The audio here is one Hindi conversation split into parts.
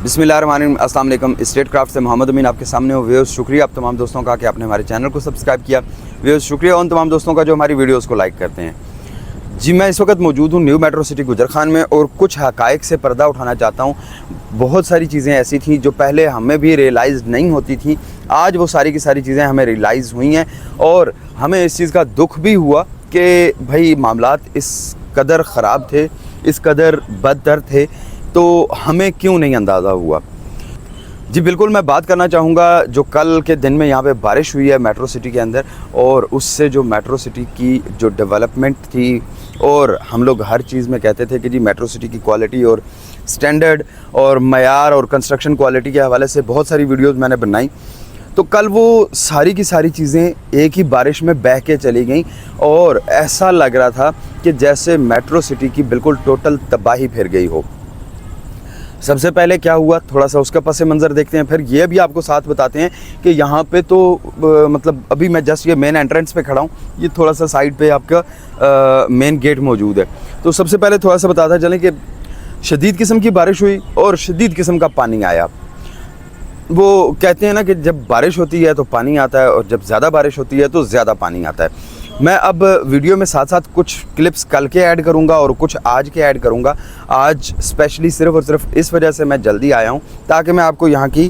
बिस्मिल्लाहिर्रहमानिर्रहीम, अस्सलाम वालेकुम। स्टेट क्राफ्ट से मोहम्मद अमीन आपके सामने हो। व्यूअर्स, शुक्रिया आप तमाम दोस्तों का कि आपने हमारे चैनल को सब्सक्राइब किया। व्यूअर्स, शुक्रिया उन तमाम दोस्तों का जो हमारी वीडियोस को लाइक करते हैं। जी, मैं इस वक्त मौजूद हूँ न्यू मेट्रो सिटी गुजर खान में और कुछ हक़ाइक़ से पर्दा उठाना चाहता हूँ। बहुत सारी चीज़ें ऐसी थी जो पहले हमें भी रियलाइज़ नहीं होती थी, आज वो सारी की सारी चीज़ें हमें रियलाइज़ हुई हैं और हमें इस चीज़ का दुख भी हुआ कि भाई मामलात इस कदर ख़राब थे, इस कदर बदतर थे, तो हमें क्यों नहीं अंदाज़ा हुआ। जी बिल्कुल, मैं बात करना चाहूँगा जो कल के दिन में यहाँ पे बारिश हुई है मेट्रो सिटी के अंदर, और उससे जो मेट्रो सिटी की जो डेवलपमेंट थी, और हम लोग हर चीज़ में कहते थे कि जी मेट्रो सिटी की क्वालिटी और स्टैंडर्ड और मयार और कंस्ट्रक्शन क्वालिटी के हवाले से बहुत सारी वीडियोज़ मैंने बनाई। तो कल वो सारी की सारी चीज़ें एक ही बारिश में बह के चली गईं और ऐसा लग रहा था कि जैसे मेट्रो सिटी की बिल्कुल टोटल तबाही फिर गई हो। सबसे पहले क्या हुआ, थोड़ा सा उसका पस मंज़र देखते हैं, फिर ये भी आपको साथ बताते हैं कि यहाँ पे तो मतलब अभी मैं जस्ट ये मेन एंट्रेंस पे खड़ा हूँ, ये थोड़ा सा साइड पे आपका मेन गेट मौजूद है। तो सबसे पहले थोड़ा सा बताता चलें कि शदीद किस्म की बारिश हुई और शदीद किस्म का पानी आया। वो कहते हैं ना कि जब बारिश होती है तो पानी आता है और जब ज़्यादा बारिश होती है तो ज़्यादा पानी आता है। मैं अब वीडियो में साथ साथ कुछ क्लिप्स कल के ऐड करूंगा और कुछ आज के ऐड करूंगा। आज स्पेशली सिर्फ़ और सिर्फ इस वजह से मैं जल्दी आया हूं ताकि मैं आपको यहाँ की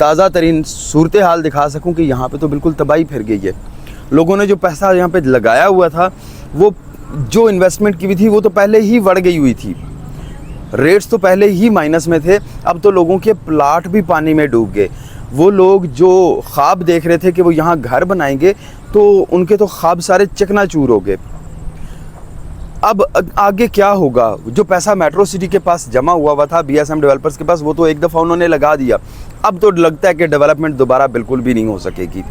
ताज़ा तरीन सूरत हाल दिखा सकूं कि यहाँ पे तो बिल्कुल तबाही फिर गई है। लोगों ने जो पैसा यहाँ पे लगाया हुआ था, वो जो इन्वेस्टमेंट की हुई थी, वो तो पहले ही बढ़ गई हुई थी, रेट्स तो पहले ही माइनस में थे। अब तो लोगों के प्लाट भी पानी में डूब गए। वो लोग जो ख्वाब देख रहे थे कि वो यहाँ घर बनाएंगे, तो उनके तो ख्वाब सारे चकनाचूर हो गए। अब आगे क्या होगा? जो पैसा मेट्रो सिटी के पास जमा हुआ था BSM डेवलपर्स के पास, वो तो एक दफ़ा उन्होंने लगा दिया। अब तो लगता है कि डेवलपमेंट दोबारा बिल्कुल भी नहीं हो सकेगी,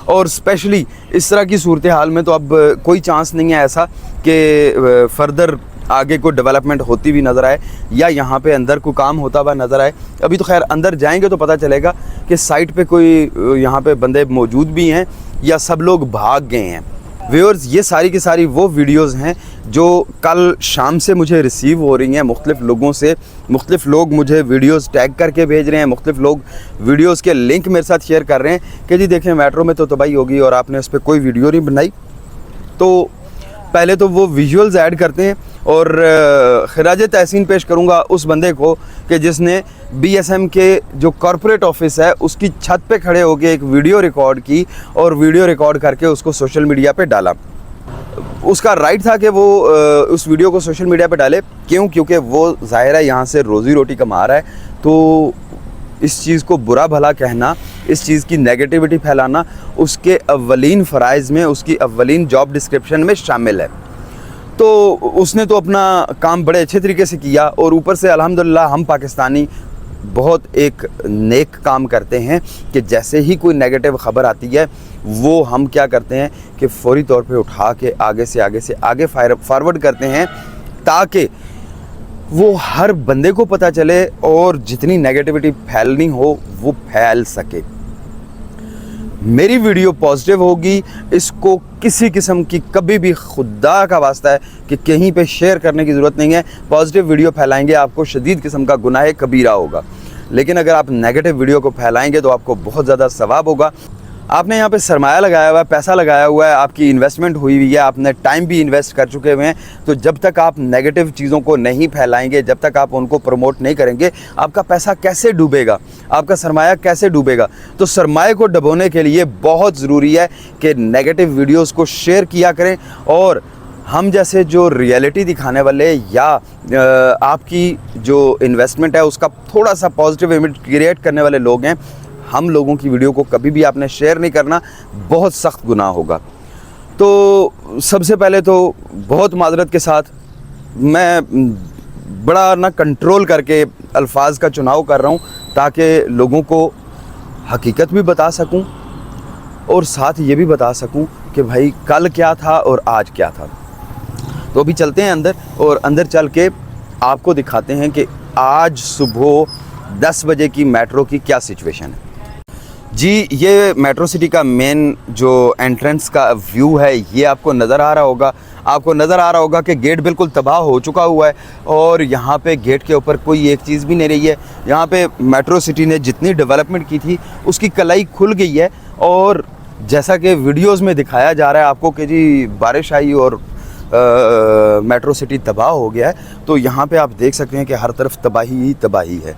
और स्पेशली इस तरह की सूरत हाल में तो अब कोई चांस नहीं है ऐसा कि फ़र्दर आगे कोई डेवलपमेंट होती भी नज़र आए या यहाँ पे अंदर कोई काम होता हुआ नज़र आए। अभी तो खैर अंदर जाएंगे तो पता चलेगा कि साइट पे कोई यहाँ पे बंदे मौजूद भी हैं या सब लोग भाग गए हैं। व्यूअर्स, ये सारी की सारी वो वीडियोस हैं जो कल शाम से मुझे रिसीव हो रही हैं मुख्तलिफ़ लोगों से। मुख्तलिफ़ लोग मुझे वीडियोस टैग करके भेज रहे हैं, मुख्तलिफ़ लोग वीडियोस के लिंक मेरे साथ शेयर कर रहे हैं कि जी देखें मेट्रो में तो तबाही होगी और आपने उस पर कोई वीडियो नहीं बनाई। तो पहले तो वो विजुअल्स ऐड करते हैं और खिराज तहसीन पेश करूंगा उस बंदे को कि जिसने BSM के जो कॉर्पोरेट ऑफिस है उसकी छत पे खड़े होकर एक वीडियो रिकॉर्ड की और वीडियो रिकॉर्ड करके उसको सोशल मीडिया पे डाला। उसका राइट था कि वो उस वीडियो को सोशल मीडिया पे डाले। क्यों? क्योंकि वो ज़ाहिर है यहाँ से रोज़ी रोटी कमा रहा है, तो इस चीज़ को बुरा भला कहना, इस चीज़ की नेगेटिविटी फैलाना उसके अव्वलीन फ़राइज़ में, उसकी अव्वलीन जॉब डिस्क्रिप्शन में शामिल है। तो उसने तो अपना काम बड़े अच्छे तरीके से किया और ऊपर से अल्हम्दुलिल्लाह हम पाकिस्तानी बहुत एक नेक काम करते हैं कि जैसे ही कोई नेगेटिव ख़बर आती है वो हम क्या करते हैं कि फ़ौरी तौर पे उठा के आगे से आगे फॉरवर्ड करते हैं ताकि वो हर बंदे को पता चले और जितनी नेगेटिविटी फैलनी हो वो फैल सके। मेरी वीडियो पॉजिटिव होगी, इसको किसी किस्म की कभी भी खुदा का वास्ता है कि कहीं पे शेयर करने की ज़रूरत नहीं है। पॉजिटिव वीडियो फैलाएंगे आपको शदीद किस्म का गुनाह कबीरा होगा, लेकिन अगर आप नेगेटिव वीडियो को फैलाएंगे तो आपको बहुत ज़्यादा सवाब होगा। आपने यहाँ पे सरमाया लगाया हुआ है, पैसा लगाया हुआ है, आपकी इन्वेस्टमेंट हुई हुई है, आपने टाइम भी इन्वेस्ट कर चुके हुए हैं। तो जब तक आप नेगेटिव चीज़ों को नहीं फैलाएंगे, जब तक आप उनको प्रमोट नहीं करेंगे, आपका पैसा कैसे डूबेगा, आपका सरमाया कैसे डूबेगा? तो सरमाए को डुबोने के लिए बहुत ज़रूरी है कि नेगेटिव वीडियोज़ को शेयर किया करें और हम जैसे जो रियलिटी दिखाने वाले या आपकी जो इन्वेस्टमेंट है उसका थोड़ा सा पॉजिटिव इमेज क्रिएट करने वाले लोग हैं, हम लोगों की वीडियो को कभी भी आपने शेयर नहीं करना, बहुत सख्त गुनाह होगा। तो सबसे पहले तो बहुत माजरत के साथ मैं बड़ा ना कंट्रोल करके अल्फाज का चुनाव कर रहा हूँ ताकि लोगों को हकीकत भी बता सकूँ और साथ ये भी बता सकूँ कि भाई कल क्या था और आज क्या था। तो अभी चलते हैं अंदर और अंदर चल के आपको दिखाते हैं कि आज सुबह 10 बजे की मेट्रो की क्या सिचुएशन है। जी, ये मेट्रो सिटी का मेन जो एंट्रेंस का व्यू है ये आपको नज़र आ रहा होगा। आपको नज़र आ रहा होगा कि गेट बिल्कुल तबाह हो चुका हुआ है और यहाँ पे गेट के ऊपर कोई एक चीज़ भी नहीं रही है। यहाँ पे मेट्रो सिटी ने जितनी डेवलपमेंट की थी उसकी कलाई खुल गई है और जैसा कि वीडियोस में दिखाया जा रहा है आपको कि जी बारिश आई और मेट्रो सिटी तबाह हो गया है। तो यहाँ पे आप देख सकते हैं कि हर तरफ तबाही ही तबाही है।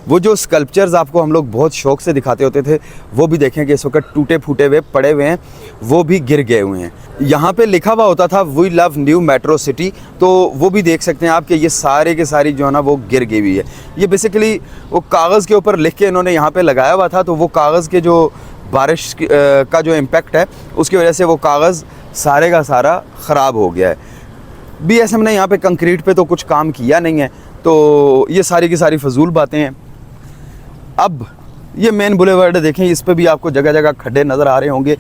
वो जो स्कल्पचर्स आपको हम लोग बहुत शौक़ से दिखाते होते थे वो भी देखें कि इस वक्त टूटे फूटे हुए पड़े हुए हैं, वो भी गिर गए हुए हैं। यहाँ पे लिखा हुआ होता था we love new metro city, तो वो भी देख सकते हैं आप कि ये सारे के सारी जो है ना वो गिर गई हुई है। ये बेसिकली वो कागज़ के ऊपर लिख के इन्होंने यहाँ पे लगाया हुआ था, तो वो कागज़ के जो बारिश का जो इम्पेक्ट है उसकी वजह से वो कागज़ सारे का सारा ख़राब हो गया है। BSM ने यहाँ पे कंक्रीट पे तो कुछ काम किया नहीं है, तो ये सारी की सारी फजूल बातें हैं। अब ये मेन बुलेवर्ड देखें, इस पे भी आपको जगह जगह खड्डे नज़र आ रहे होंगे।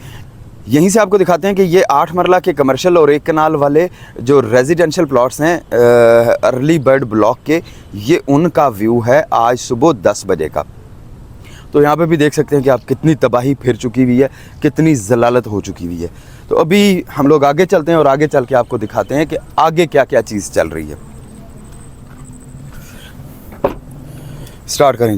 यहीं से आपको दिखाते हैं कि ये 8 मरला के कमर्शियल और 1 कनाल वाले जो रेजिडेंशियल प्लॉट्स हैं अर्ली बर्ड ब्लॉक के, ये उनका व्यू है आज सुबह 10 बजे का। तो यहाँ पे भी देख सकते हैं कि आप कितनी तबाही फिर चुकी हुई है, कितनी जलालत हो चुकी हुई है। तो अभी हम लोग आगे चलते हैं और आगे चल के आपको दिखाते हैं कि आगे क्या क्या चीज़ चल रही है। स्टार्ट करें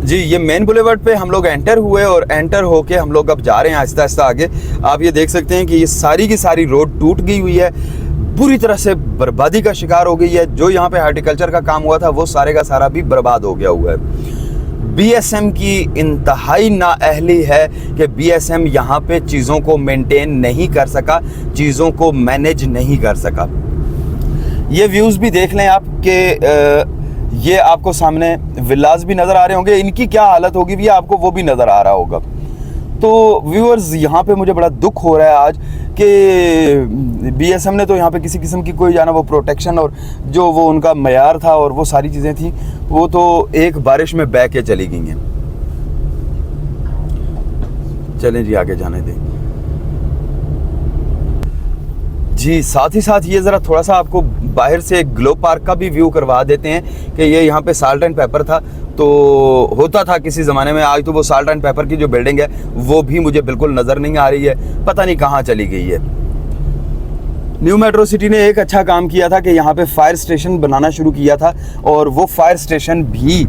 जी। ये मेन बुलेवर्ड पे हम लोग एंटर हुए और एंटर होके हम लोग अब जा रहे हैं आहिस्ता आहिस्ता आगे। आप ये देख सकते हैं कि ये सारी की सारी रोड टूट गई हुई है, बुरी तरह से बर्बादी का शिकार हो गई है। जो यहाँ पे हार्टिकल्चर का काम हुआ था वो सारे का सारा भी बर्बाद हो गया हुआ है। BSM की इंतहाई नाअहली है कि BSM यहाँ पे चीज़ों को मेंटेन नहीं कर सका, चीज़ों को मैनेज नहीं कर सका। ये व्यूज़ भी देख लें आप कि ये आपको सामने विलास भी नज़र आ रहे होंगे, इनकी क्या हालत होगी भी आपको वो भी नज़र आ रहा होगा। तो व्यूअर्स यहाँ पे मुझे बड़ा दुख हो रहा है आज कि BSM ने तो यहाँ पे किसी किस्म की कोई जाना वो प्रोटेक्शन और जो वो उनका मयार था और वो सारी चीज़ें थी वो तो एक बारिश में बह के चली गई हैं। चलें जी आगे जाने दें जी। साथ ही साथ ये ज़रा थोड़ा सा आपको बाहर से ग्लो पार्क का भी व्यू करवा देते हैं कि ये यहाँ पे साल्ट एंड पेपर था, तो होता था किसी ज़माने में। आज तो वो साल्ट एंड पेपर की जो बिल्डिंग है वो भी मुझे बिल्कुल नज़र नहीं आ रही है, पता नहीं कहाँ चली गई है। न्यू मेट्रो सिटी ने एक अच्छा काम किया था कि यहाँ पे फायर स्टेशन बनाना शुरू किया था और वो फायर स्टेशन भी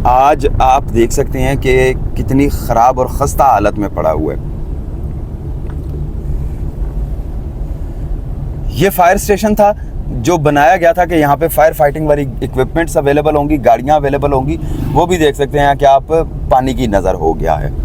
आज आप देख सकते हैं कि कितनी ख़राब और ख़स्ता हालत में पड़ा हुआ है। ये फायर स्टेशन था जो बनाया गया था कि यहाँ पे फायर फाइटिंग वाली इक्विपमेंट्स अवेलेबल होंगी, गाड़ियाँ अवेलेबल होंगी। वो भी देख सकते हैं कि आप पानी की नज़र हो गया है।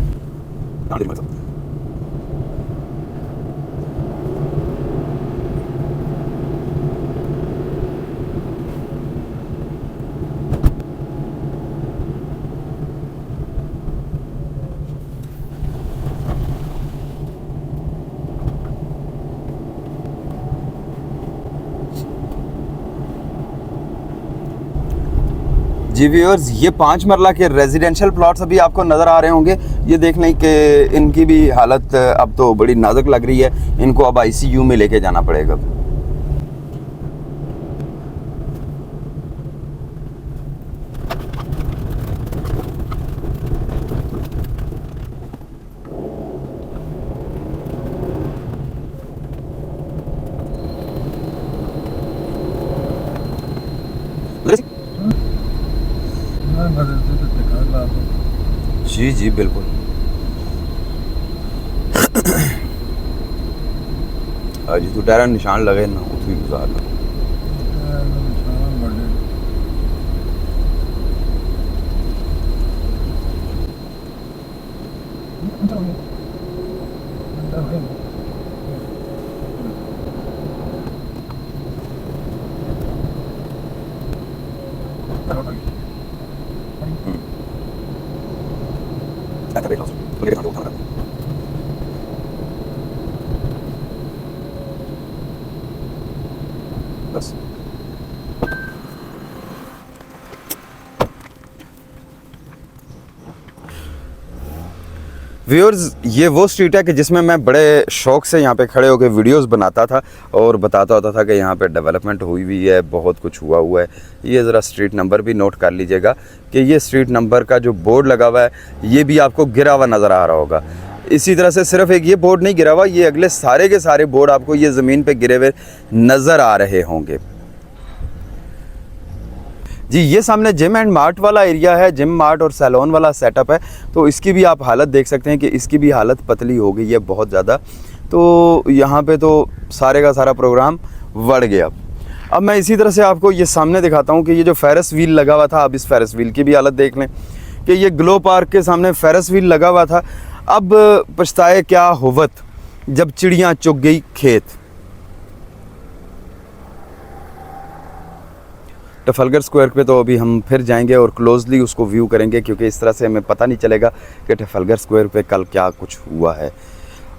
जी व्यूअर्स, ये 5 मरला के रेजिडेंशियल प्लॉट्स अभी आपको नज़र आ रहे होंगे। ये देख लें कि इनकी भी हालत अब तो बड़ी नाजुक लग रही है, इनको अब ICU में लेके जाना पड़ेगा। जी जी बिल्कुल। जी तो टायर निशान लगे ना उतनी गुजार ना। बस व्यूअर्स, ये वो स्ट्रीट है कि जिसमें मैं बड़े शौक़ से यहाँ पे खड़े होकर वीडियोस बनाता था और बताता होता था कि यहाँ पे डेवलपमेंट हुई हुई है, बहुत कुछ हुआ हुआ है। ये ज़रा स्ट्रीट नंबर भी नोट कर लीजिएगा कि ये स्ट्रीट नंबर का जो बोर्ड लगा हुआ है ये भी आपको गिरा हुआ नज़र आ रहा होगा। इसी तरह से सिर्फ एक ये बोर्ड नहीं गिरा हुआ, ये अगले सारे के सारे बोर्ड आपको ये ज़मीन पे गिरे हुए नज़र आ रहे होंगे जी। ये सामने जिम एंड मार्ट वाला एरिया है, जिम मार्ट और सैलून वाला सेटअप है। तो इसकी भी आप हालत देख सकते हैं कि इसकी भी हालत पतली हो गई है बहुत ज़्यादा। तो यहाँ पे तो सारे का सारा प्रोग्राम बढ़ गया। अब मैं इसी तरह से आपको ये सामने दिखाता हूँ कि ये जो फेरस व्हील लगा हुआ था, अब इस फेरस व्हील की भी हालत देख लें कि ये ग्लो पार्क के सामने फेरस व्हील लगा हुआ था। अब पछताए क्या होवत जब चिड़ियाँ चुग गई खेत। ट्रफलगर स्क्वायर पे तो अभी हम फिर जाएंगे और क्लोजली उसको व्यू करेंगे, क्योंकि इस तरह से हमें पता नहीं चलेगा कि ट्रफलगर स्क्वायर पे कल क्या कुछ हुआ है।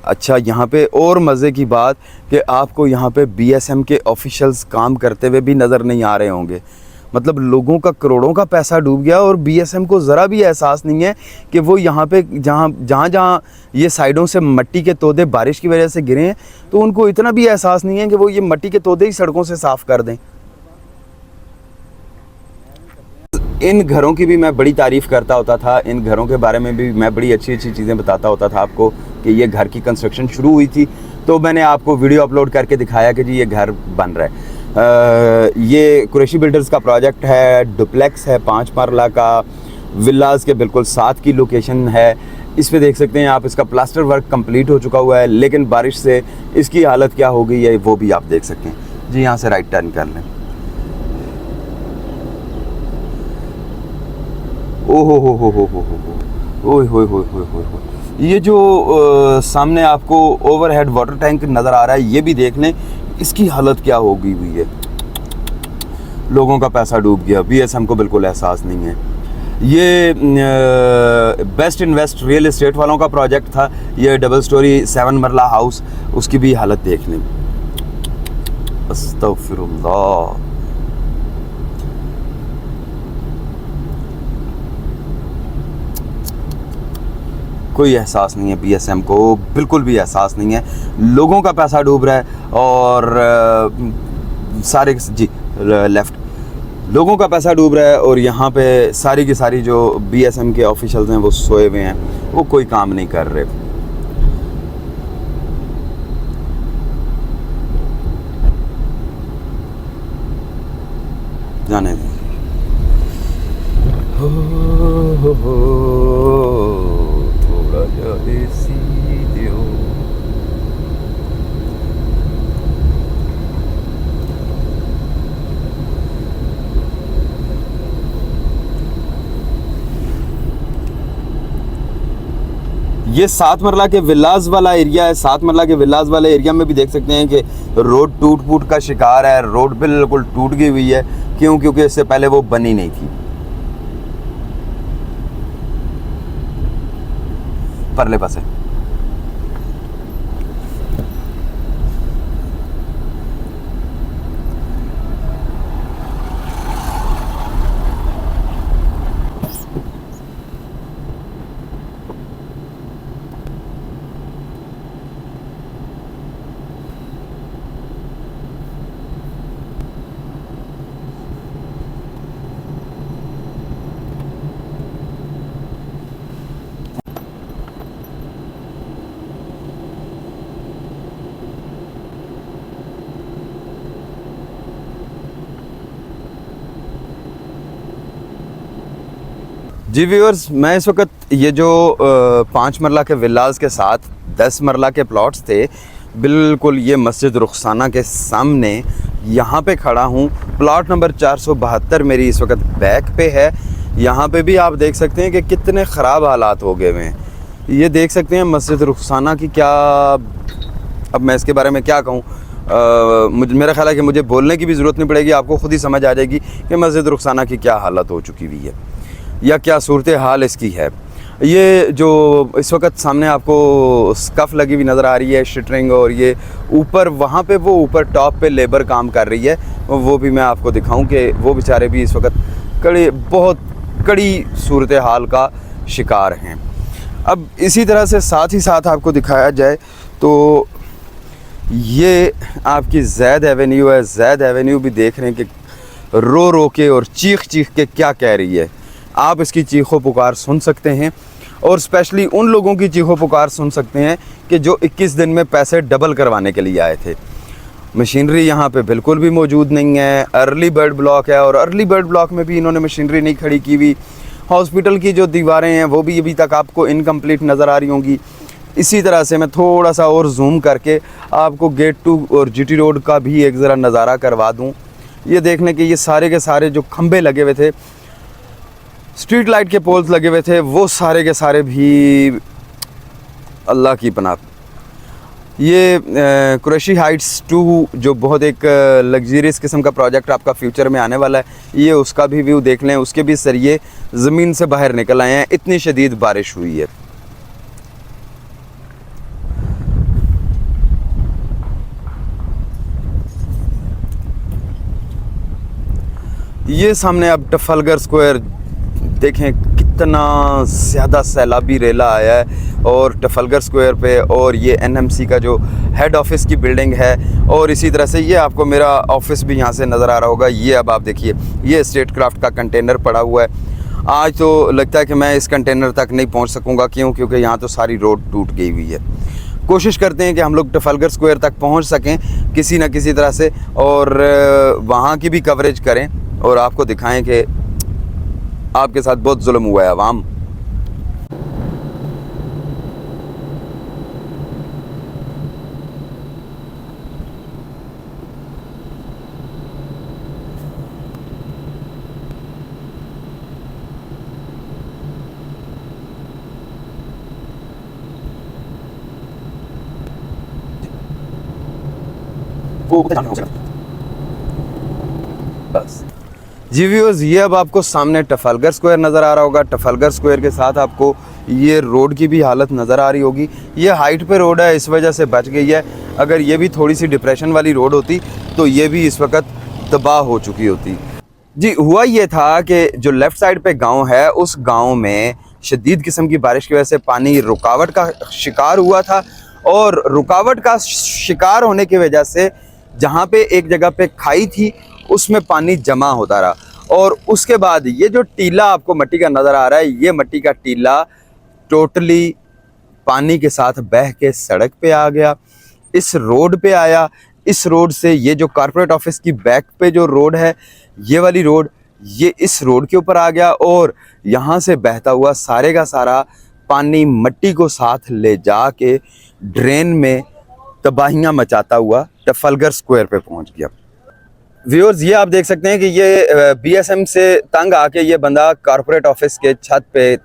अच्छा, यहाँ पे और मज़े की बात कि आपको यहाँ पे बीएसएम के ऑफिशियल्स काम करते हुए भी नज़र नहीं आ रहे होंगे। मतलब लोगों का करोड़ों का पैसा डूब गया और बीएसएम को ज़रा भी एहसास नहीं है कि वो यहाँ पे जहाँ ये साइडों से मिट्टी के तोदे बारिश की वजह से गिरे हैं, तो उनको इतना भी एहसास नहीं है कि वो ये मिट्टी के तोदे ही सड़कों से साफ़ कर दें। इन घरों की भी मैं बड़ी तारीफ़ करता होता था, इन घरों के बारे में भी मैं बड़ी अच्छी अच्छी चीज़ें बताता होता था आपको कि ये घर की कंस्ट्रक्शन शुरू हुई थी तो मैंने आपको वीडियो अपलोड करके दिखाया कि जी ये घर बन रहा है। ये कुरैशी बिल्डर्स का प्रोजेक्ट है, डुप्लेक्स है, 5 मरला का, विलास के बिल्कुल साथ की लोकेशन है। इस पे देख सकते हैं आप, इसका प्लास्टर वर्क कंप्लीट हो चुका हुआ है, लेकिन बारिश से इसकी हालत क्या हो गई है वो भी आप देख सकते हैं जी। यहाँ से राइट टर्न कर लें। ओहो हो ये जो सामने आपको ओवरहेड वाटर टैंक नज़र आ रहा है, ये भी देख लें इसकी हालत क्या हो गई हुई है। लोगों का पैसा डूब गया, बीएसएम को बिल्कुल एहसास नहीं है। ये बेस्ट इन्वेस्ट रियल एस्टेट वालों का प्रोजेक्ट था, ये डबल स्टोरी 7 मरला हाउस, उसकी भी हालत देख लें। अस्तगफिरुल्लाह। कोई एहसास नहीं है बीएसएम को, बिल्कुल भी एहसास नहीं है। लोगों का पैसा डूब रहा है और सारे जी लेफ़्ट, लोगों का पैसा डूब रहा है और यहाँ पे सारी की सारी जो बीएसएम के ऑफिशियल्स हैं वो सोए हुए हैं, वो कोई काम नहीं कर रहे। जाने दें। ये 7 मरला के विलास वाला एरिया है। 7 मरला के विलास वाले एरिया में भी देख सकते हैं कि रोड टूट फूट का शिकार है। रोड बिल्कुल टूट गई हुई है, क्यों? क्योंकि इससे पहले वो बनी नहीं थी। परले पासे जी व्यूअर्स, मैं इस वक्त ये जो 5 मरला के विलास के साथ 10 मरला के प्लॉट्स थे, बिल्कुल ये मस्जिद रुखसाना के सामने यहाँ पे खड़ा हूँ। प्लॉट नंबर 472 मेरी इस वक्त बैक पे है। यहाँ पे भी आप देख सकते हैं कि कितने ख़राब हालात हो गए हुए हैं। ये देख सकते हैं मस्जिद रुखसाना की क्या, अब मैं इसके बारे में क्या कहूँ। मेरा ख्याल है कि मुझे बोलने की भी ज़रूरत नहीं पड़ेगी, आपको ख़ुद ही समझ आ जाएगी कि मस्जिद रुखसाना की क्या हालत हो चुकी हुई है या क्या सूरत हाल इसकी है। ये जो इस वक्त सामने आपको स्कफ लगी हुई नज़र आ रही है, शटरिंग, और ये ऊपर वहाँ पे वो ऊपर टॉप पे लेबर काम कर रही है, वो भी मैं आपको दिखाऊं कि वो बेचारे भी इस वक्त बहुत कड़ी सूरत हाल का शिकार हैं। अब इसी तरह से साथ ही साथ आपको दिखाया जाए तो ये आपकी जैद एवेन्यू है। जैद एवेन्यू भी देख रहे हैं कि रो के और चीख के क्या कह रही है। आप इसकी चीखों पुकार सुन सकते हैं। और स्पेशली उन लोगों की चीखों पुकार सुन सकते हैं कि जो 21 दिन में पैसे डबल करवाने के लिए आए थे। मशीनरी यहाँ पे बिल्कुल भी मौजूद नहीं है। अर्ली बर्ड ब्लॉक है और अर्ली बर्ड ब्लॉक में भी इन्होंने मशीनरी नहीं खड़ी की हुई। हॉस्पिटल की जो दीवारें हैं वो भी अभी तक आपको इनकम्प्लीट नज़र आ रही होंगी। इसी तरह से मैं थोड़ा सा और जूम करके आपको गेट 2 और जीटी रोड का भी एक ज़रा नज़ारा करवा दूँ। ये देखने के ये सारे के सारे जो खंभे लगे हुए थे, स्ट्रीट लाइट के पोल्स लगे हुए थे, वो सारे के सारे भी अल्लाह की पनाह। ये कुरैशी हाइट्स 2 जो बहुत एक लग्जरियस किस्म का प्रोजेक्ट आपका फ्यूचर में आने वाला है, ये उसका भी व्यू देख लें। उसके भी सरिये ज़मीन से बाहर निकल आए हैं, इतनी शदीद बारिश हुई है। ये सामने अब ट्रफालगर स्क्वायर देखें, कितना ज़्यादा सैलाबी रेला आया है और ट्रफालगर स्क्वायर पे, और ये एनएमसी का जो हेड ऑफिस की बिल्डिंग है, और इसी तरह से ये आपको मेरा ऑफिस भी यहाँ से नज़र आ रहा होगा। ये अब आप देखिए, ये स्टेट क्राफ्ट का कंटेनर पड़ा हुआ है। आज तो लगता है कि मैं इस कंटेनर तक नहीं पहुँच सकूँगा, क्योंकि यहाँ तो सारी रोड टूट गई हुई है। कोशिश करते हैं कि हम लोग ट्रफालगर स्क्वायर तक पहुँच सकें किसी न किसी तरह से, और वहाँ की भी कवरेज करें और आपको दिखाएं कि आपके साथ बहुत जुल्म हुआ है अवाम। बस जी व्यूअर्स, ये अब आपको सामने ट्रफालगर स्क्वायर नज़र आ रहा होगा। ट्रफालगर स्क्वायर के साथ आपको ये रोड की भी हालत नज़र आ रही होगी। ये हाइट पे रोड है, इस वजह से बच गई है। अगर ये भी थोड़ी सी डिप्रेशन वाली रोड होती तो ये भी इस वक्त तबाह हो चुकी होती। जी, हुआ ये था कि जो लेफ़्ट साइड पे गांव है, उस गांव में शदीद किस्म की बारिश की वजह से पानी रुकावट का शिकार हुआ था, और रुकावट का शिकार होने की वजह से जहाँ पे एक जगह पे खाई थी उसमें पानी जमा होता रहा, और उसके बाद ये जो टीला आपको मट्टी का नज़र आ रहा है, ये मट्टी का टीला टोटली पानी के साथ बह के सड़क पे आ गया, इस रोड पे आया। इस रोड से ये जो कॉर्पोरेट ऑफिस की बैक पे जो रोड है, ये वाली रोड, ये इस रोड के ऊपर आ गया, और यहाँ से बहता हुआ सारे का सारा पानी मट्टी को साथ ले जा के ड्रेन में तबाहियाँ मचाता हुआ ट्रफालगर स्क्वायर पे पहुँच गया। व्यूअर्स, ये आप देख सकते हैं कि ये बीएसएम से तंग आके ये बंदा कॉर्पोरेट ऑफिस के छत पे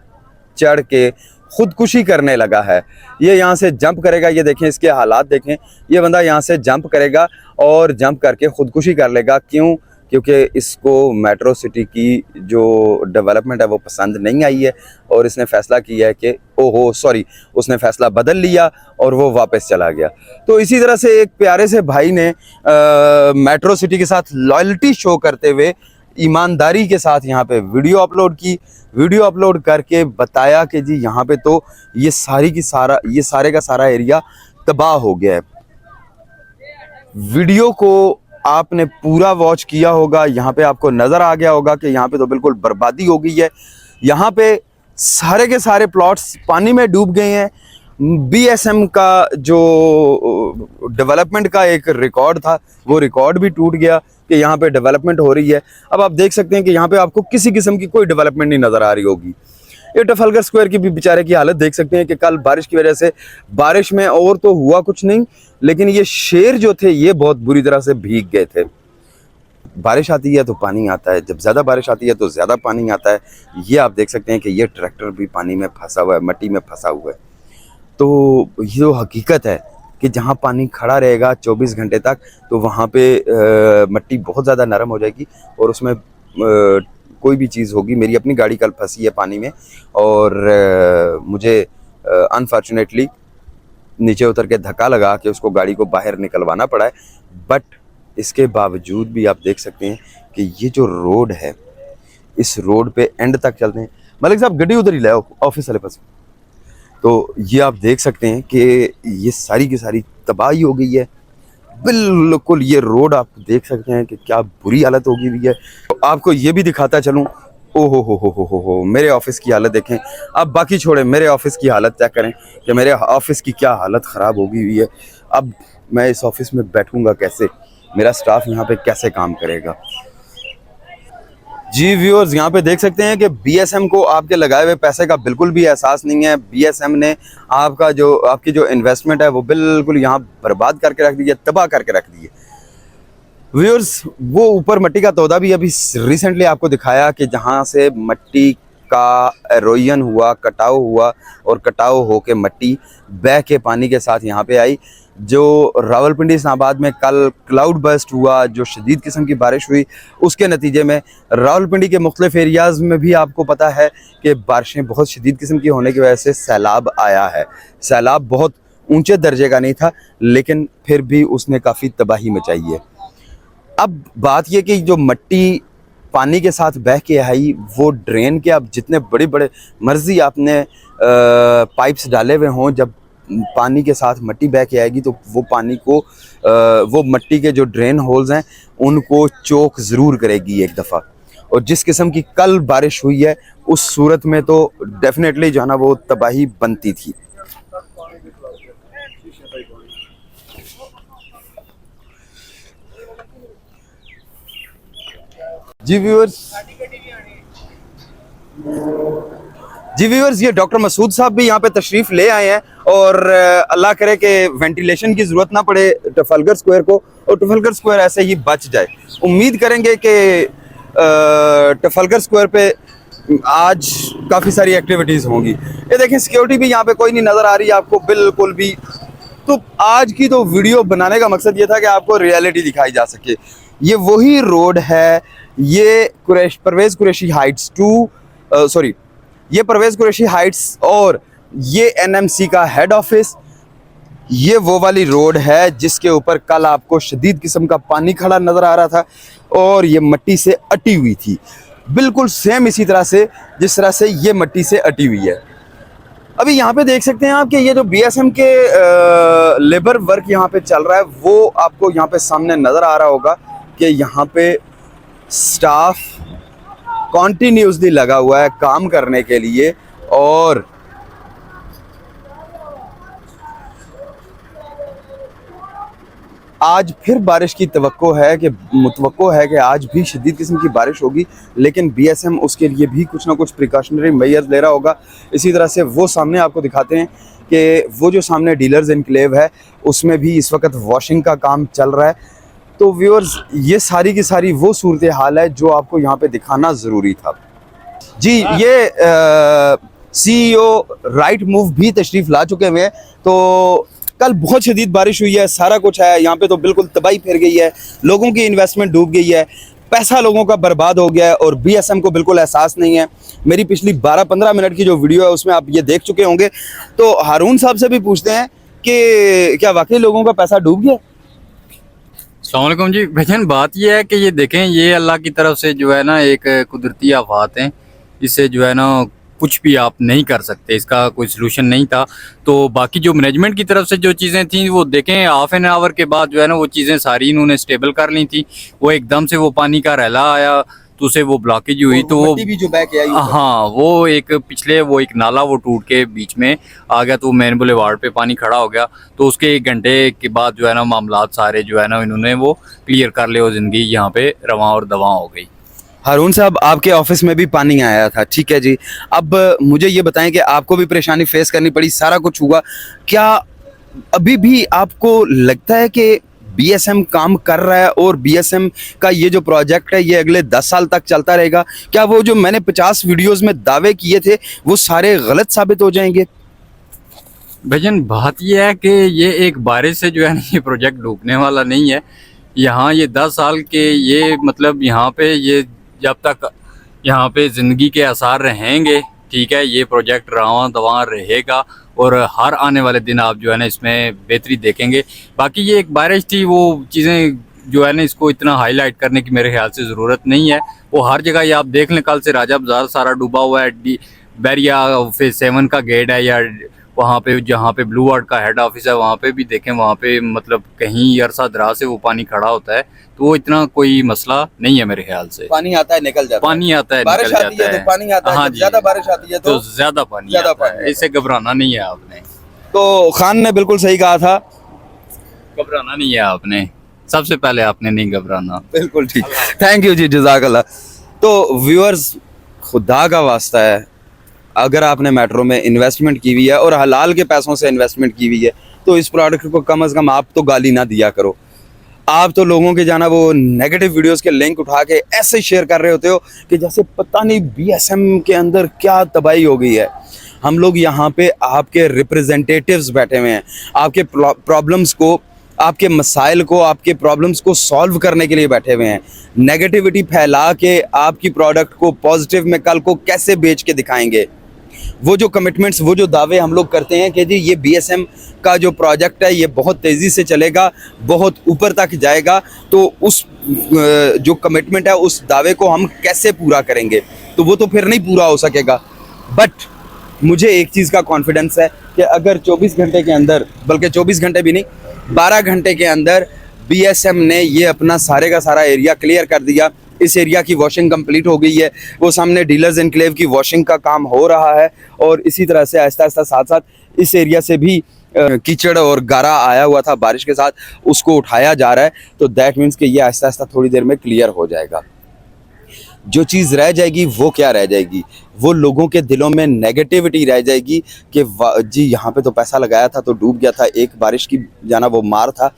चढ़ के खुदकुशी करने लगा है। ये यहाँ से जंप करेगा, ये देखें इसके हालात देखें। ये बंदा यहाँ से जंप करेगा और जंप करके खुदकुशी कर लेगा। क्यों? क्योंकि इसको मेट्रो सिटी की जो डेवलपमेंट है वो पसंद नहीं आई है, और इसने फ़ैसला किया है कि उसने फ़ैसला बदल लिया और वो वापस चला गया। तो इसी तरह से एक प्यारे से भाई ने मेट्रो सिटी के साथ लॉयल्टी शो करते हुए ईमानदारी के साथ यहाँ पे वीडियो अपलोड की। वीडियो अपलोड करके बताया कि जी यहाँ पे तो ये सारे का सारा एरिया तबाह हो गया है। वीडियो को आपने पूरा वॉच किया होगा, यहाँ पे आपको नज़र आ गया होगा कि यहाँ पे तो बिल्कुल बर्बादी हो गई है। यहाँ पे सारे के सारे प्लॉट्स पानी में डूब गए हैं। बीएसएम का जो डेवलपमेंट का एक रिकॉर्ड था, वो रिकॉर्ड भी टूट गया कि यहाँ पे डेवलपमेंट हो रही है। अब आप देख सकते हैं कि यहाँ पे आपको किसी किस्म की कोई डेवलपमेंट नहीं नज़र आ रही होगी। ये ट्रफालगर स्क्वायर की भी बेचारे की हालत देख सकते हैं कि कल बारिश की वजह से, बारिश में और तो हुआ कुछ नहीं, लेकिन ये शेर जो थे ये बहुत बुरी तरह से भीग गए थे। बारिश आती है तो पानी आता है, जब ज़्यादा बारिश आती है तो ज़्यादा पानी आता है। ये आप देख सकते हैं कि ये ट्रैक्टर भी पानी में फंसा हुआ है, मट्टी में फंसा हुआ है। तो ये जो हकीकत है कि जहाँ पानी खड़ा रहेगा 24 घंटे तक, तो वहाँ पे मट्टी बहुत ज़्यादा नरम हो जाएगी और उसमें कोई भी चीज़ होगी। मेरी अपनी गाड़ी कल फंसी है पानी में, और मुझे अनफॉर्चुनेटली नीचे उतर के धक्का लगा के उसको गाड़ी को बाहर निकलवाना पड़ा है। बट इसके बावजूद भी आप देख सकते हैं कि ये जो रोड है, इस रोड पे एंड तक चलते हैं। मलिक साहब गड्डी उधर ही लाओ ऑफिस वाले पास। तो ये आप देख सकते हैं कि ये सारी की सारी तबाही हो गई है बिल्कुल। ये रोड आप देख सकते हैं कि क्या बुरी हालत होगी हुई है। तो आपको ये भी दिखाता चलूँ ओ हो, मेरे ऑफिस की हालत देखें। अब बाकी छोड़े, मेरे ऑफिस की हालत चेक करें कि मेरे ऑफिस की क्या हालत ख़राब हो गई हुई है। अब मैं इस ऑफिस में बैठूंगा कैसे, मेरा स्टाफ यहाँ पे कैसे काम करेगा। जी व्यूअर्स, यहाँ पे देख सकते हैं कि बीएसएम को आपके लगाए हुए पैसे का बिल्कुल भी एहसास नहीं है। बीएसएम ने आपकी जो इन्वेस्टमेंट है वो बिल्कुल यहाँ बर्बाद करके रख दी है, तबाह करके रख दी है। व्यूअर्स, वो ऊपर मट्टी का तोदा भी अभी रिसेंटली आपको दिखाया कि जहाँ से मट्टी का एरोजन हुआ, कटाव हुआ, और कटाव होके मट्टी बह के पानी के साथ यहाँ पे आई। जो रावलपिंडी इस्लामाबाद में कल क्लाउड बर्स्ट हुआ, जो शदीद किस्म की बारिश हुई, उसके नतीजे में रावलपिंडी के मुख्तलिफ एरियाज़ में भी आपको पता है कि बारिशें बहुत शदीद किस्म की होने की वजह से सैलाब आया है। सैलाब बहुत ऊंचे दर्जे का नहीं था, लेकिन फिर भी उसने काफ़ी तबाही मचाई है। अब बात यह कि जो मट्टी पानी के साथ बह के आई, वो ड्रेन के अब जितने बड़े बड़े मर्जी आपने पाइप्स डाले हुए हों, जब पानी के साथ मट्टी बह के आएगी तो वो पानी को वो मट्टी के जो ड्रेन होल्स हैं उनको चोक ज़रूर करेगी एक दफ़ा। और जिस किस्म की कल बारिश हुई है, उस सूरत में तो डेफिनेटली जो है ना वो तबाही बनती थी। जी व्यूअर्स, ये डॉक्टर मसूद साहब भी यहाँ पे तशरीफ़ ले आए हैं, और अल्लाह करे कि वेंटिलेशन की ज़रूरत ना पड़े ट्रफालगर स्क्वायर को, और ट्रफालगर स्क्वायर ऐसे ही बच जाए। उम्मीद करेंगे कि ट्रफालगर स्क्वायर पे आज काफ़ी सारी एक्टिविटीज़ होंगी। ये देखें, सिक्योरिटी भी यहाँ पे कोई नहीं नज़र आ रही है आपको बिल्कुल भी। तो आज की तो वीडियो बनाने का मकसद ये था कि आपको रियलिटी दिखाई जा सके। ये वही रोड है, ये परवेज़ कुरैशी हाइट्स ये परवेज़ कुरैशी हाइट्स, और ये एनएमसी का हेड ऑफिस। ये वो वाली रोड है जिसके ऊपर कल आपको शदीद किस्म का पानी खड़ा नज़र आ रहा था, और ये मट्टी से अटी हुई थी, बिल्कुल सेम इसी तरह से जिस तरह से ये मट्टी से अटी हुई है। अभी यहाँ पे देख सकते हैं आप कि ये जो बीएसएम के लेबर वर्क यहाँ पे चल रहा है, वो आपको यहाँ पे सामने नज़र आ रहा होगा कि यहाँ पे स्टाफ कॉन्टीन्यूसली लगा हुआ है काम करने के लिए। और आज फिर बारिश की मुतवक्को है कि आज भी शदीद किस्म की बारिश होगी, लेकिन बीएसएम उसके लिए भी कुछ ना कुछ प्रिकॉशनरी मेजर्स ले रहा होगा। इसी तरह से वो सामने आपको दिखाते हैं कि वो जो सामने डीलर्स इनक्लेव है, उसमें भी इस वक्त वॉशिंग का काम चल रहा है। तो व्यूअर्स, ये सारी की सारी वो सूरत हाल है जो आपको यहाँ पे दिखाना ज़रूरी था। जी, ये CEO राइट मूव भी तशरीफ़ ला चुके हुए हैं। तो कल बहुत शदीद बारिश हुई है, सारा कुछ है यहाँ पे, तो बिल्कुल तबाही फिर गई है, लोगों की इन्वेस्टमेंट डूब गई है, पैसा लोगों का बर्बाद हो गया है, और बीएसएम को बिल्कुल एहसास नहीं है। मेरी पिछली 12-15 मिनट की जो वीडियो है उसमें आप ये देख चुके होंगे। तो हारून साहब से भी पूछते हैं कि क्या वाकई लोगों का पैसा डूब गया? अस्सलाम वालेकुम जी भाईजान, बात ये है कि ये देखें, ये अल्लाह की तरफ से जो है ना एक कुदरती आफात है। इससे जो है ना कुछ भी आप नहीं कर सकते, इसका कोई सलूशन नहीं था। तो बाकी जो मैनेजमेंट की तरफ से जो चीज़ें थी, वो देखें हाफ एन आवर के बाद जो है ना वो चीज़ें सारी इन्होंने स्टेबल कर ली थी। वो एकदम से वो पानी का रैला आया तो उसे वो ब्लॉकेज हुई, तो वो भी जो बैक आई, हाँ, वो एक पिछले वो एक नाला वो टूट के बीच में आ गया, तो मेन बुलेवार्ड पे पानी खड़ा हो गया। तो उसके 1 घंटे के बाद जो है ना मामलात सारे जो है ना इन्होंने वो क्लियर कर ले, और ज़िंदगी यहाँ पे रवां और दवां हो गई। हारून साहब, आपके ऑफिस में भी पानी आया था, ठीक है जी। अब मुझे ये बताएं कि आपको भी परेशानी फेस करनी पड़ी, सारा कुछ हुआ, क्या अभी भी आपको लगता है कि बीएसएम काम कर रहा है, और बीएसएम का ये जो प्रोजेक्ट है ये अगले 10 साल तक चलता रहेगा? क्या वो जो मैंने 50 वीडियोस में दावे किए थे वो सारे गलत साबित हो जाएंगे? भजन, बात ये है कि ये एक बारिश से जो है ना ये प्रोजेक्ट डूबने वाला नहीं है। यहाँ ये 10 साल के ये मतलब यहाँ पे ये जब तक यहाँ पे ज़िंदगी के आसार रहेंगे, ठीक है, ये प्रोजेक्ट रवां दवां रहेगा, और हर आने वाले दिन आप जो है ना इसमें बेहतरी देखेंगे। बाकी ये एक बारिश थी, वो चीज़ें जो है ना इसको इतना हाईलाइट करने की मेरे ख्याल से ज़रूरत नहीं है। वो हर जगह ये आप देख लें, कल से राजा बाजार सारा डूबा हुआ है, बैरिया फेज़ 7 का गेट है, या वहाँ पे जहाँ पे ब्लू वार्ड का हेड ऑफिस है वहाँ पे भी देखें, वहाँ पे मतलब कहीं अरसा दराज से वो पानी खड़ा होता है, तो वो इतना कोई मसला नहीं है मेरे ख्याल से। पानी आता है निकल जाता पानी आता है, बारिश निकल आती जाता है तो पानी आता है, हाँ जब जी, ज्यादा बारिश आती है तो तो ज्यादा पानी ज्यादा आता पानी है। इससे घबराना नहीं है आपने, तो खान ने बिल्कुल सही कहा था, घबराना नहीं है आपने, सबसे पहले आपने नहीं घबराना। बिल्कुल ठीक। थैंक यू जी, जज़ाकल्लाह। तो व्यूअर्स, खुदा का वास्ता है, अगर आपने मेट्रो में इन्वेस्टमेंट की हुई है और हलाल के पैसों से इन्वेस्टमेंट की हुई है तो इस प्रोडक्ट को कम से कम आप तो गाली ना दिया करो। आप तो लोगों के जाना वो नेगेटिव वीडियोस के लिंक उठा के ऐसे शेयर कर रहे होते हो कि जैसे पता नहीं बीएसएम के अंदर क्या तबाही हो गई है। हम लोग यहाँ पे आपके रिप्रेजेंटेटिव्स बैठे हुए हैं, आपके प्रॉब्लम्स को, आपके मसाइल को, आपके प्रॉब्लम्स को सॉल्व करने के लिए बैठे हुए हैं। नेगेटिविटी फैला के आपकी प्रोडक्ट को पॉजिटिव में कल को कैसे बेच के दिखाएंगे। वो जो कमिटमेंट्स, वो जो दावे हम लोग करते हैं कि जी ये बीएसएम का जो प्रोजेक्ट है ये बहुत तेज़ी से चलेगा, बहुत ऊपर तक जाएगा, तो उस जो कमिटमेंट है उस दावे को हम कैसे पूरा करेंगे, तो वो तो फिर नहीं पूरा हो सकेगा। बट मुझे एक चीज़ का कॉन्फिडेंस है कि अगर 24 घंटे के अंदर, बल्कि 24 घंटे भी नहीं, 12 घंटे के अंदर बीएसएम ने ये अपना सारे का सारा एरिया क्लियर कर दिया, इस एरिया की वॉशिंग कंप्लीट हो गई है, वो सामने डीलर्स एनक्लेव की वॉशिंग का काम हो रहा है, और इसी तरह से आहिस्ता आहिस्ता साथ साथ इस एरिया से भी कीचड़ और गारा आया हुआ था बारिश के साथ, उसको उठाया जा रहा है। तो दैट मीन्स कि ये आहिस्ता आहिस्ता थोड़ी देर में क्लियर हो जाएगा। जो चीज़ रह जाएगी वो क्या रह जाएगी, वो लोगों के दिलों में नेगेटिविटी रह जाएगी कि जी यहाँ पे तो पैसा लगाया था तो डूब गया था, एक बारिश की जाना वो मार था।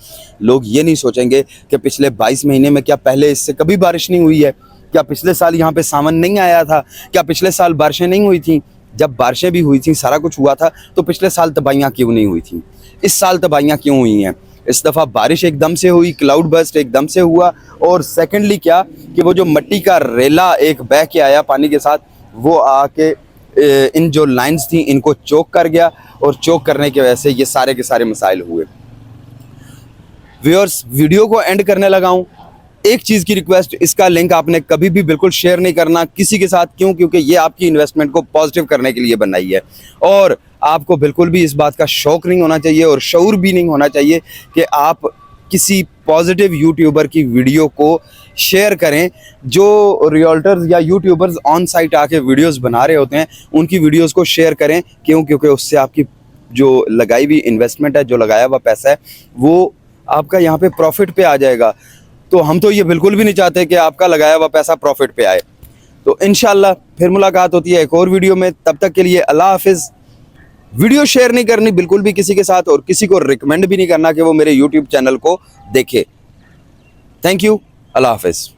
लोग ये नहीं सोचेंगे कि पिछले 22 महीने में क्या पहले इससे कभी बारिश नहीं हुई है, क्या पिछले साल यहाँ पे सावन नहीं आया था, क्या पिछले साल बारिशें नहीं हुई थी। जब बारिशें भी हुई थी, सारा कुछ हुआ था, तो पिछले साल तबाहियाँ क्यों नहीं हुई थी, इस साल तबाहियाँ क्यों हुई हैं। इस दफ़ा बारिश एकदम से हुई, क्लाउड बर्स्ट एकदम से हुआ, और सेकेंडली क्या कि वो जो मिट्टी का रेला एक बह के आया पानी के साथ, वो आके इन जो लाइंस थी इनको चोक कर गया, और चोक करने की वजह से ये सारे के सारे मसाइल हुए। व्यूअर्स, वीडियो को एंड करने लगा हूँ। एक चीज़ की रिक्वेस्ट, इसका लिंक आपने कभी भी बिल्कुल शेयर नहीं करना किसी के साथ। क्यों? क्योंकि ये आपकी इन्वेस्टमेंट को पॉजिटिव करने के लिए बनाई है, और आपको बिल्कुल भी इस बात का शौक नहीं होना चाहिए और शऊर भी नहीं होना चाहिए कि आप किसी पॉजिटिव यूट्यूबर की वीडियो को शेयर करें। जो रियल्टर्स या यूट्यूबर्स ऑन साइट आके वीडियोस बना रहे होते हैं, उनकी वीडियोस को शेयर करें। क्यों? क्योंकि उससे आपकी जो लगाई हुई इन्वेस्टमेंट है, जो लगाया हुआ पैसा है, वो आपका यहाँ पे प्रॉफिट पे आ जाएगा। तो हम तो ये बिल्कुल भी नहीं चाहते कि आपका लगाया हुआ पैसा प्रॉफिट पे आए। तो इंशाल्लाह फिर मुलाकात होती है एक और वीडियो में। तब तक के लिए अल्लाह हाफिज़। वीडियो शेयर नहीं करनी बिल्कुल भी किसी के साथ, और किसी को रिकमेंड भी नहीं करना कि वो मेरे यूट्यूब चैनल को देखे। Thank you. अल्लाह हाफिज़।